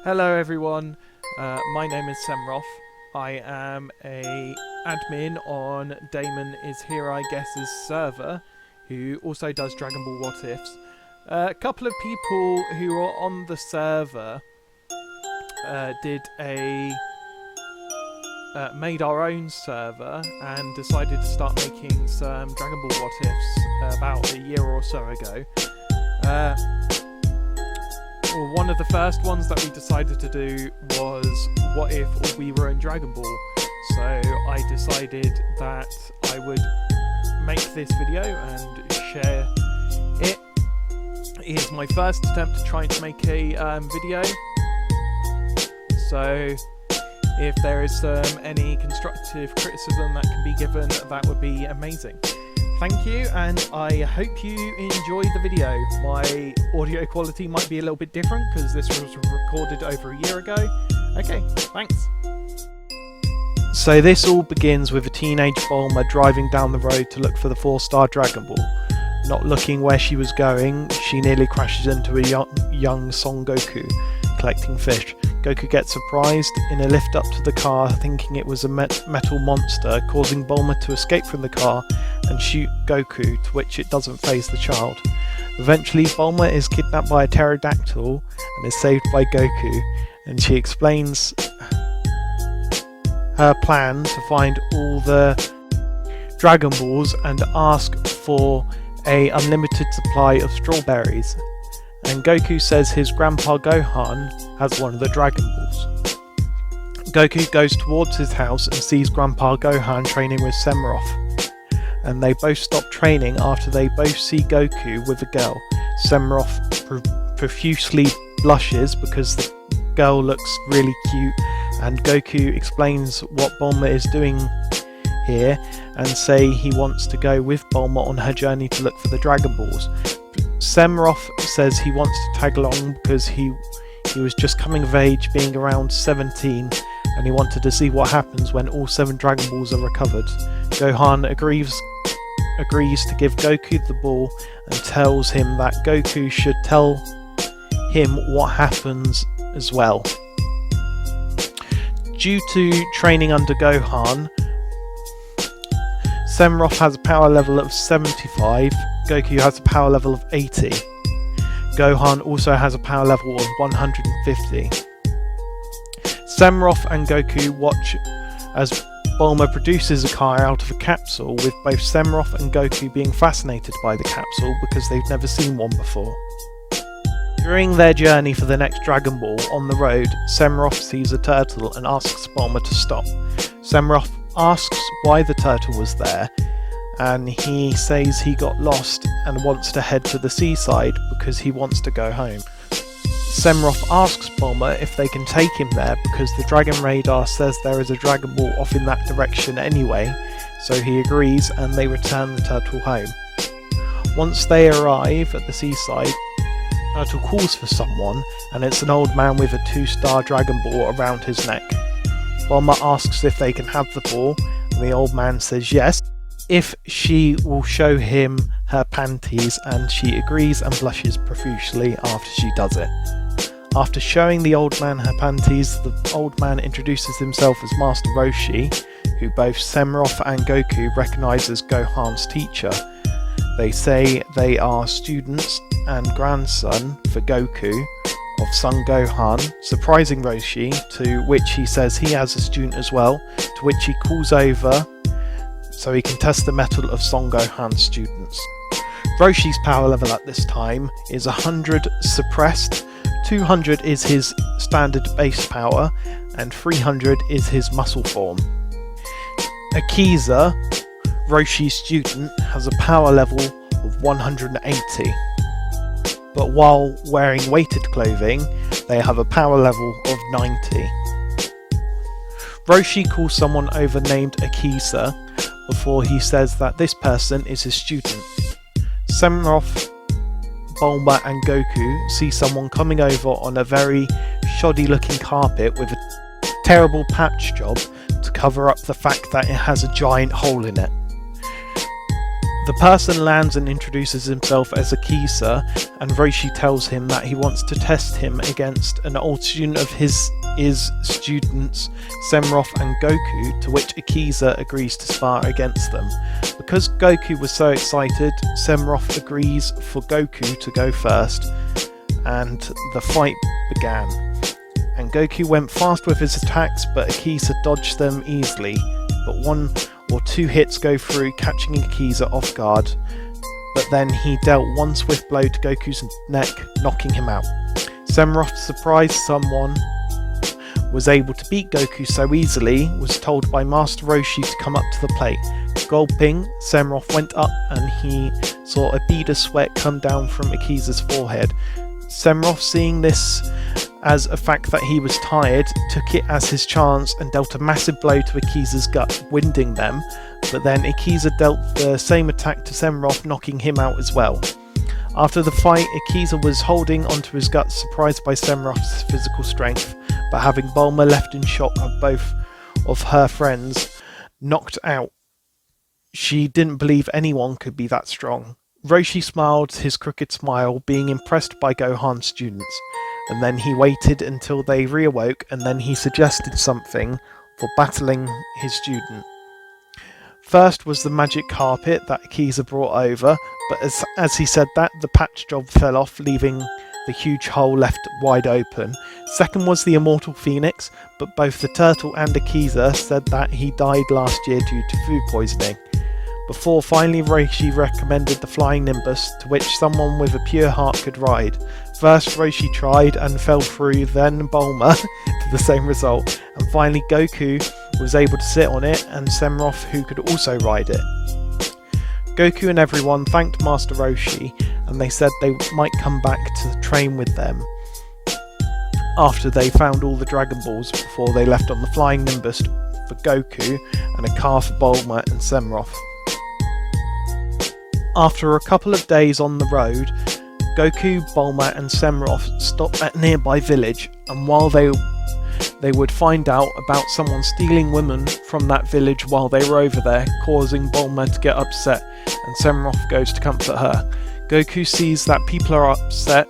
Hello everyone, my name is Semroth. I am a admin on Damon What Ifs Server, who also does Dragon Ball What Ifs. A couple of people who are on the server made our own server and decided to start making some Dragon Ball What Ifs about a year or so ago. One of the first ones that we decided to do was what if we were in Dragon Ball. So I decided that I would make this video and share it. It is my first attempt to try to make a video. So if there is any constructive criticism that can be given, that would be amazing. Thank you, and I hope you enjoy the video. My audio quality might be a little bit different because this was recorded over a year ago. Okay, thanks. So this all begins with a teenage Bulma driving down the road to look for the 4-star Dragon Ball. Not looking where she was going, she nearly crashes into a young Son Goku collecting fish. Goku gets surprised in a lift up to the car, thinking it was a metal monster, causing Bulma to escape from the car and shoot Goku, to which it doesn't faze the child. Eventually, Bulma is kidnapped by a pterodactyl and is saved by Goku, and she explains her plan to find all the Dragon Balls and ask for an unlimited supply of strawberries. And Goku says his grandpa Gohan has one of the Dragon Balls. Goku goes towards his house and sees Grandpa Gohan training with Semroth. And they both stop training after they both see Goku with a girl. Semroth profusely blushes because the girl looks really cute, and Goku explains what Bulma is doing here and say he wants to go with Bulma on her journey to look for the Dragon Balls. Semroth says he wants to tag along because he was just coming of age, being around 17, and he wanted to see what happens when all 7 Dragon Balls are recovered. Gohan agrees to give Goku the ball and tells him that Goku should tell him what happens as well. Due to training under Gohan, Semroth has a power level of 75, Goku has a power level of 80. Gohan also has a power level of 150. Semroth and Goku watch as Bulma produces a car out of a capsule, with both Semroth and Goku being fascinated by the capsule because they've never seen one before. During their journey for the next Dragon Ball, on the road, Semroth sees a turtle and asks Bulma to stop. Semroth asks why the turtle was there, and he says he got lost and wants to head to the seaside because he wants to go home. Semroth asks Bulma if they can take him there because the Dragon Radar says there is a Dragon Ball off in that direction anyway, so he agrees and they return the turtle home. Once they arrive at the seaside, Turtle calls for someone, and it's an old man with a 2-star Dragon Ball around his neck. Bulma asks if they can have the ball, and the old man says yes, if she will show him her panties, and she agrees and blushes profusely after she does it. After showing the old man her panties, the old man introduces himself as Master Roshi, who both Semroth and Goku recognise as Gohan's teacher. They say they are students and grandson for Goku of Son Gohan, surprising Roshi, to which he says he has a student as well, to which he calls over so he can test the mettle of Son Gohan's students. Roshi's power level at this time is 100 suppressed, 200 is his standard base power, and 300 is his muscle form. Akiza, Roshi's student, has a power level of 180. But while wearing weighted clothing, they have a power level of 90. Roshi calls someone over named Akiza before he says that this person is his student. Semroth, Bulma and Goku see someone coming over on a very shoddy looking carpet with a terrible patch job to cover up the fact that it has a giant hole in it. The person lands and introduces himself as Akiza, and Roshi tells him that he wants to test him against an old student of his students, Semroth and Goku, to which Akiza agrees to spar against them. Because Goku was so excited, Semroth agrees for Goku to go first, and the fight began. And Goku went fast with his attacks, but Akiza dodged them easily, but 1 or 2 hits go through, catching Akiza off guard, but then he dealt 1 swift blow to Goku's neck, knocking him out. Semroth, surprised someone was able to beat Goku so easily, was told by Master Roshi to come up to the plate. Gulping, Semroth went up and he saw a bead of sweat come down from Akiza's forehead. Semroth, seeing this as a fact that he was tired, took it as his chance and dealt a massive blow to Akiza's gut, winding them, but then Akiza dealt the same attack to Semroth, knocking him out as well. After the fight, Akiza was holding onto his gut, surprised by Semroth's physical strength, but having Bulma left in shock of both of her friends knocked out, she didn't believe anyone could be that strong. Roshi smiled his crooked smile, being impressed by Gohan's students, and then he waited until they reawoke, and then he suggested something for battling his student. First was the magic carpet that Akiza brought over, but as he said that, the patch job fell off, leaving the huge hole left wide open. Second was the immortal phoenix, but both the turtle and Akiza said that he died last year due to food poisoning. Before finally Roshi recommended the flying nimbus, to which someone with a pure heart could ride. First Roshi tried and fell through, then Bulma to the same result, and finally Goku was able to sit on it, and Semroth, who could also ride it. Goku and everyone thanked Master Roshi, and they said they might come back to train with them after they found all the Dragon Balls before they left on the flying nimbus for Goku and a car for Bulma and Semroth. After a couple of days on the road, Goku, Bulma and Semroth stopped at a nearby village, and while they would find out about someone stealing women from that village while they were over there, causing Bulma to get upset, and Semroth goes to comfort her. Goku sees that people are upset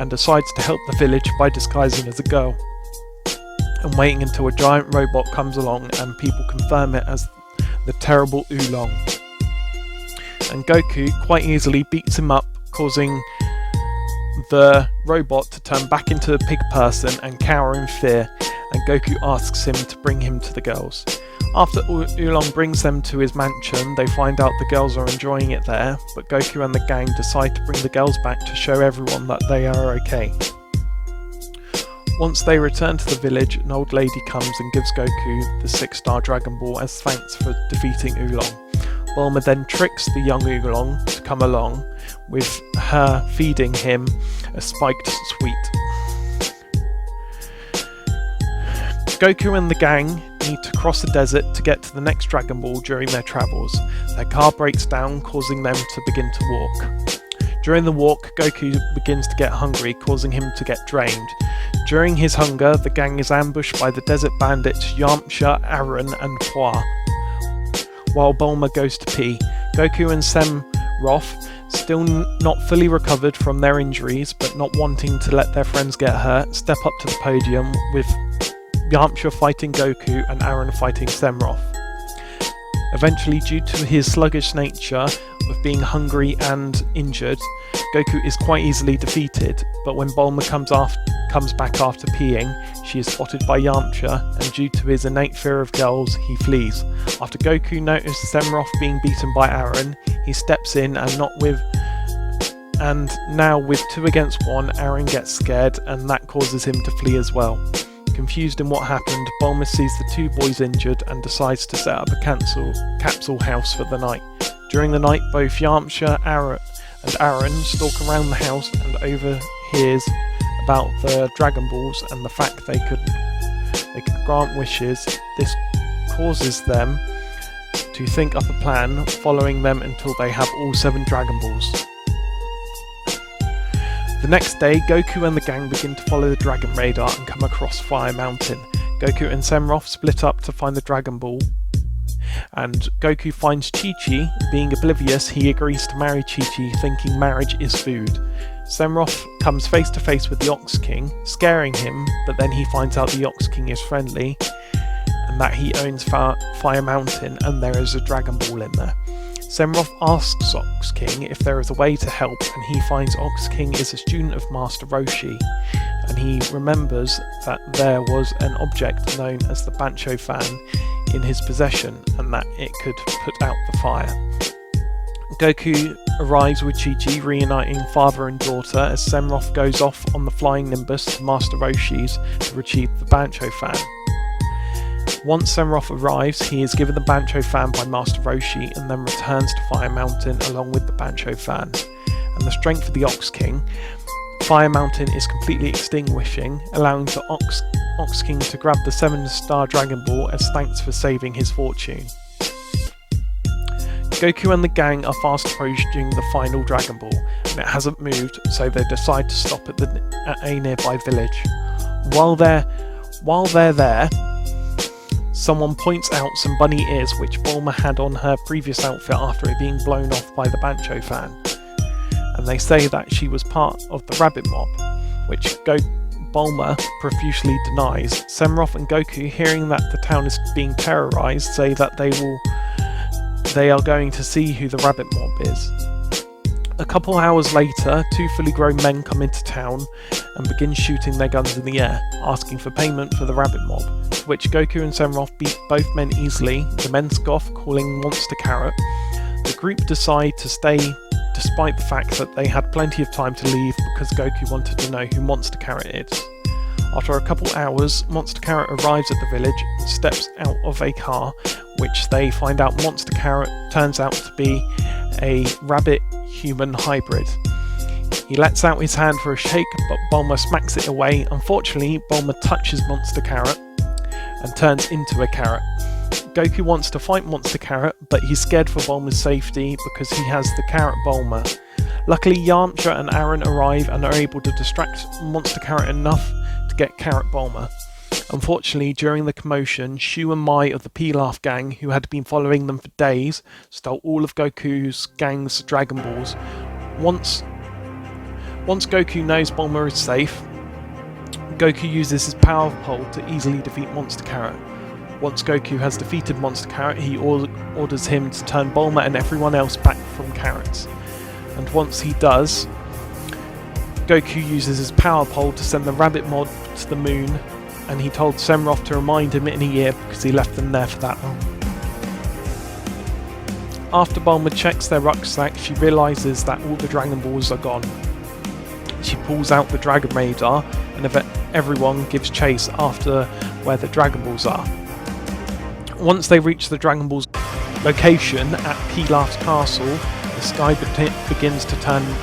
and decides to help the village by disguising as a girl, and waiting until a giant robot comes along and people confirm it as the terrible Oolong. And Goku quite easily beats him up, causing the robot to turn back into a pig person and cower in fear, and Goku asks him to bring him to the girls. After Oolong brings them to his mansion, they find out the girls are enjoying it there, but Goku and the gang decide to bring the girls back to show everyone that they are okay. Once they return to the village, an old lady comes and gives Goku the 6-star Dragon Ball as thanks for defeating Oolong. Bulma then tricks the young Oolong to come along, with her feeding him a spiked sweet. Goku and the gang need to cross the desert to get to the next Dragon Ball during their travels. Their car breaks down, causing them to begin to walk. During the walk, Goku begins to get hungry, causing him to get drained. During his hunger, the gang is ambushed by the desert bandits Yamcha, Aaron and Hua. While Bulma goes to pee, Goku and Semroth, still not fully recovered from their injuries but not wanting to let their friends get hurt, step up to the podium, with Yamcha fighting Goku and Aaron fighting Semroth. Eventually, due to his sluggish nature of being hungry and injured, Goku is quite easily defeated, but when Bulma comes back after peeing, she is spotted by Yamcha, and due to his innate fear of girls, he flees. After Goku notices Semroth being beaten by Aaron, he steps in and now with 2 against 1, Aaron gets scared, and that causes him to flee as well. Confused in what happened, Bulma sees the 2 boys injured and decides to set up a capsule house for the night. During the night, both Yamcha and Aaron stalk around the house and overhears about the Dragon Balls and the fact they could grant wishes. This causes them to think up a plan, following them until they have all 7 Dragon Balls. The next day, Goku and the gang begin to follow the Dragon Radar and come across Fire Mountain. Goku and Semroth split up to find the Dragon Ball and Goku finds Chi-Chi. Being oblivious, he agrees to marry Chi-Chi, thinking marriage is food. Semroth comes face to face with the Ox King, scaring him, but then he finds out the Ox King is friendly and that he owns Fire Mountain and there is a Dragon Ball in there. Semroth asks Ox King if there is a way to help, and he finds Ox King is a student of Master Roshi, and he remembers that there was an object known as the Bancho fan in his possession and that it could put out the fire. Goku arrives with Chi-Chi, reuniting father and daughter as Semroth goes off on the flying Nimbus to Master Roshi's to retrieve the Bancho fan. Once Semroth arrives, he is given the Bancho fan by Master Roshi and then returns to Fire Mountain along with the Bancho fan. And the strength of the Ox King, Fire Mountain is completely extinguishing, allowing the Ox King to grab the 7-star Dragon Ball as thanks for saving his fortune. Goku and the gang are fast approaching the final Dragon Ball, and it hasn't moved, so they decide to stop at a nearby village. While they're there, someone points out some bunny ears which Bulma had on her previous outfit after it being blown off by the Bancho fan, and they say that she was part of the rabbit mob, which Bulma profusely denies. Semroth and Goku, hearing that the town is being terrorized, say that they are going to see who the rabbit mob is. A couple hours later, 2 fully grown men come into town and begin shooting their guns in the air, asking for payment for the rabbit mob, to which Goku and Semroth beat both men easily. The men scoff, calling Monster Carrot. The group decide to stay despite the fact that they had plenty of time to leave because Goku wanted to know who Monster Carrot is. After a couple hours, Monster Carrot arrives at the village and steps out of a car, which they find out Monster Carrot turns out to be a rabbit-human hybrid. He lets out his hand for a shake, but Bulma smacks it away. Unfortunately, Bulma touches Monster Carrot and turns into a carrot. Goku wants to fight Monster Carrot, but he's scared for Bulma's safety because he has the Carrot Bulma. Luckily, Yamcha and Aaron arrive and are able to distract Monster Carrot enough to get Carrot Bulma. Unfortunately, during the commotion, Shu and Mai of the Pilaf gang, who had been following them for days, stole all of Goku's gang's Dragon Balls. Once Goku knows Bulma is safe, Goku uses his power pole to easily defeat Monster Carrot. Once Goku has defeated Monster Carrot, he orders him to turn Bulma and everyone else back from carrots. And once he does, Goku uses his power pole to send the rabbit mod to the moon, and he told Semroth to remind him in a year because he left them there for that long. After Bulma checks their rucksack, she realises that all the Dragon Balls are gone. She pulls out the Dragon Radar, and everyone gives chase after where the Dragon Balls are. Once they reach the Dragon Ball's location at Pilaf's castle, the sky begins to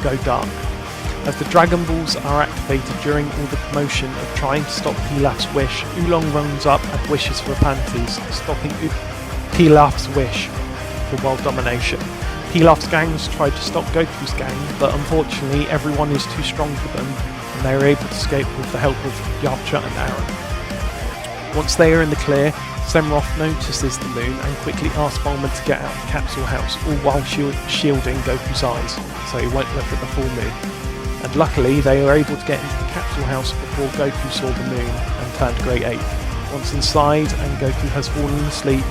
go dark. As the Dragon Balls are activated during all the commotion of trying to stop Pilaf's wish, Oolong runs up and wishes for panties, stopping Pilaf's wish for world domination. Pilaf's gangs try to stop Goku's gang, but unfortunately everyone is too strong for them, and they are able to escape with the help of Yamcha and Aaron. Once they are in the clear, Semroth notices the moon and quickly asks Bulma to get out of the capsule house, all while shielding Goku's eyes, so he won't look at the full moon. And luckily, they were able to get into the capsule house before Goku saw the moon and turned Great Ape. Once inside and Goku has fallen asleep,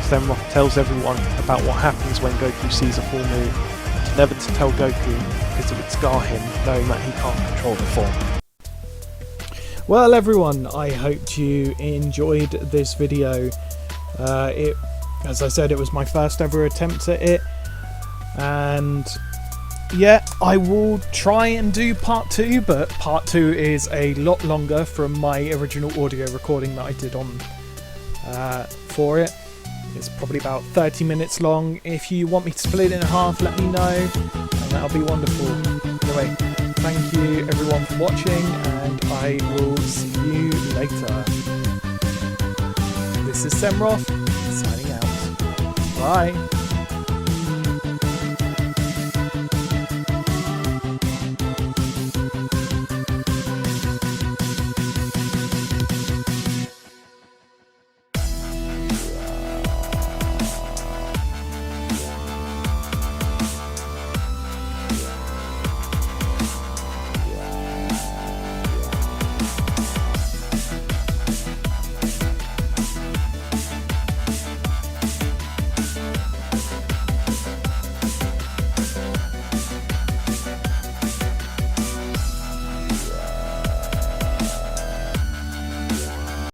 Semroth tells everyone about what happens when Goku sees a full moon, and never to tell Goku because it would scar him knowing that he can't control the form. Well everyone, I hope you enjoyed this video. As I said, it was my first ever attempt at it, and yeah, I will try and do part 2, but part 2 is a lot longer from my original audio recording that I did on for it. It's probably about 30 minutes long. If you want me to split it in half, let me know, and that'll be wonderful. Anyway, thank you everyone for watching, and I will see you later. This is Semroth, signing out. Bye.